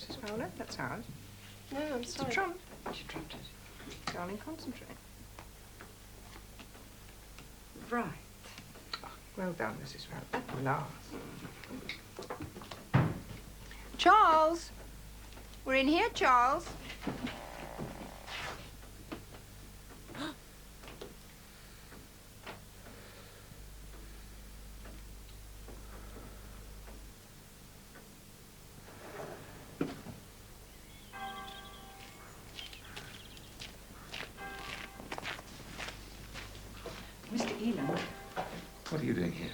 Mrs. Fowler. That's ours. No, I'm sorry. It's trumped. She trumped it. Darling, concentrate. Right. Oh, well done, Mrs. Fowler. At last. Charles! We're in here, Charles. Mr. Eland. What are you doing here?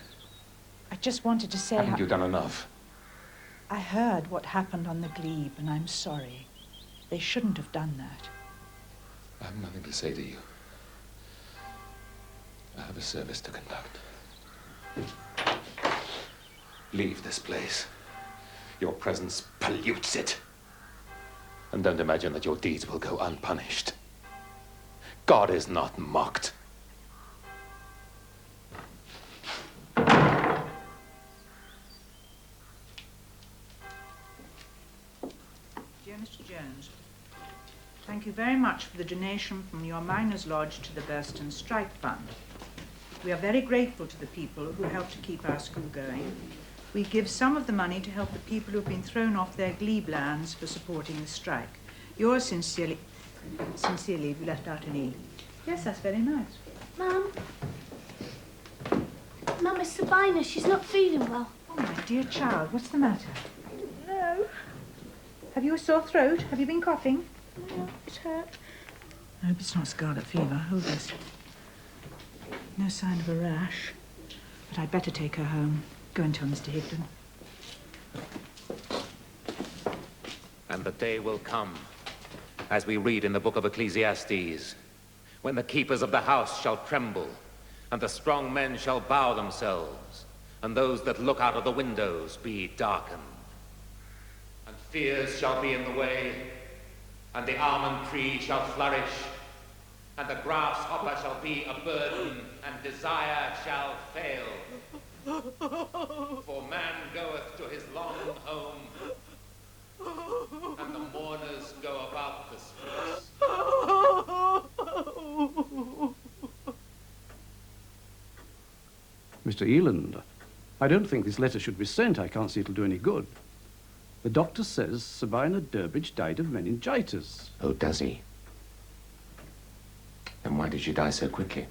I just wanted to say... Haven't you done enough? I heard what happened on the glebe, and I'm sorry. They shouldn't have done that. I have nothing to say to you. I have a service to conduct. Leave this place. Your presence pollutes it. And don't imagine that your deeds will go unpunished. God is not mocked. Dear Mr. Jones, thank you very much for the donation from your Miners' Lodge to the Burston Strike Fund. We are very grateful to the people who helped to keep our school going. We give some of the money to help the people who have been thrown off their glebe lands for supporting the strike. Yours sincerely, we left out an E. Yes, that's very nice. Mum, Miss Sabina, she's not feeling well. Oh, my dear child, what's the matter? No. Have you a sore throat? Have you been coughing? No, it's hurt. I hope it's not scarlet fever. Hold this. No sign of a rash. But I'd better take her home. Go and tell Mr. Higden. And the day will come, as we read in the book of Ecclesiastes, when the keepers of the house shall tremble, and the strong men shall bow themselves, and those that look out of the windows be darkened. And fears shall be in the way, and the almond tree shall flourish, and the grasshopper shall be a burden, and desire shall fail. For man goeth to his long home, and the mourners go about the streets. Mr. Eland, I don't think this letter should be sent. I can't see it'll do any good. The doctor says Sabina Durbridge died of meningitis. Oh, does he? Then why did she die so quickly?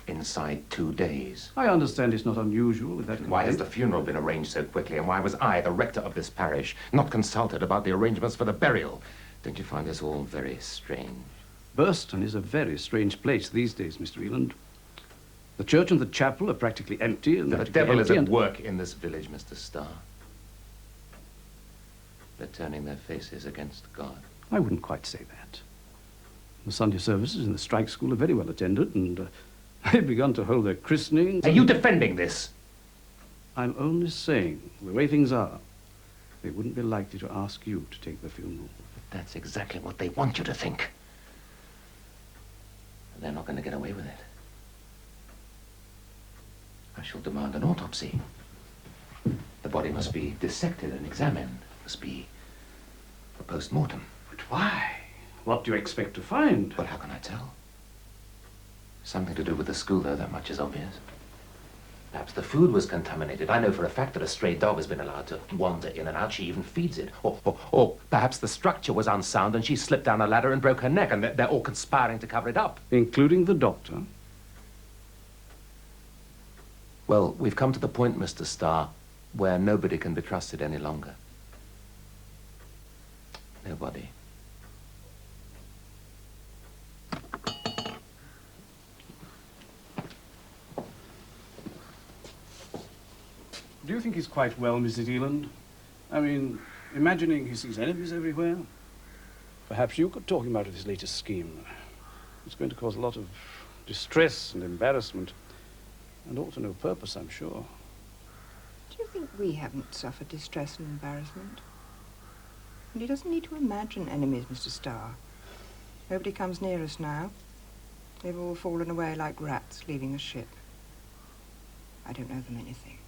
Inside 2 days. I understand it's not unusual with that. Why has the funeral been arranged so quickly, and why was I, the rector of this parish, not consulted about the arrangements for the burial? Don't you find this all very strange? Burston is a very strange place these days, Mr. Eland. The church and the chapel are practically empty. And the devil is at work in this village, Mr. Starr. They're turning their faces against God. I wouldn't quite say that. The Sunday services in the strike school are very well attended, and they've begun to hold their christenings. Are you defending this? I'm only saying, the way things are, they wouldn't be likely to ask you to take the funeral. But that's exactly what they want you to think. And they're not going to get away with it. I shall demand an autopsy. The body must be dissected and examined. Must be a post-mortem. But why? What do you expect to find? Well, how can I tell? Something to do with the school, though, that much is obvious. Perhaps the food was contaminated. I know for a fact that a stray dog has been allowed to wander in and out. She even feeds it. Or perhaps the structure was unsound and she slipped down a ladder and broke her neck, and they're all conspiring to cover it up. Including the doctor? Well, we've come to the point, Mr. Starr, where nobody can be trusted any longer. Nobody. Do you think he's quite well, Mrs. Eland? I mean, imagining he sees enemies everywhere. Perhaps you could talk him out of his latest scheme. It's going to cause a lot of distress and embarrassment, and all to no purpose, I'm sure. Do you think we haven't suffered distress and embarrassment? And he doesn't need to imagine enemies, Mr. Starr. Nobody comes near us now. They've all fallen away like rats leaving a ship. I don't know them anything.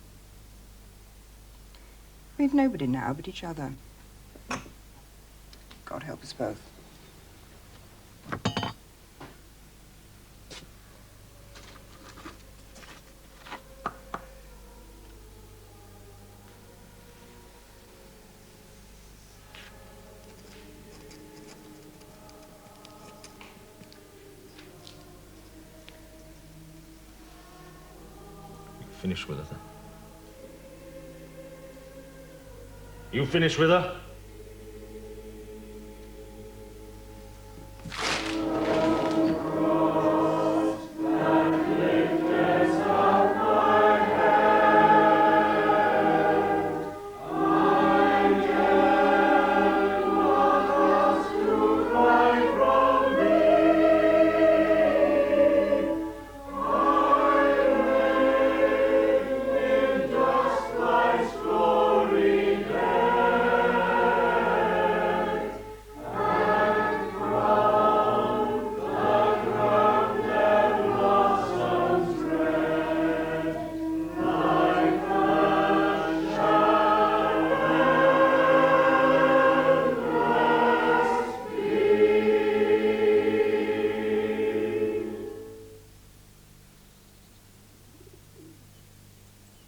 We've nobody now but each other. God help us both. Finish with her, then. You finish with her?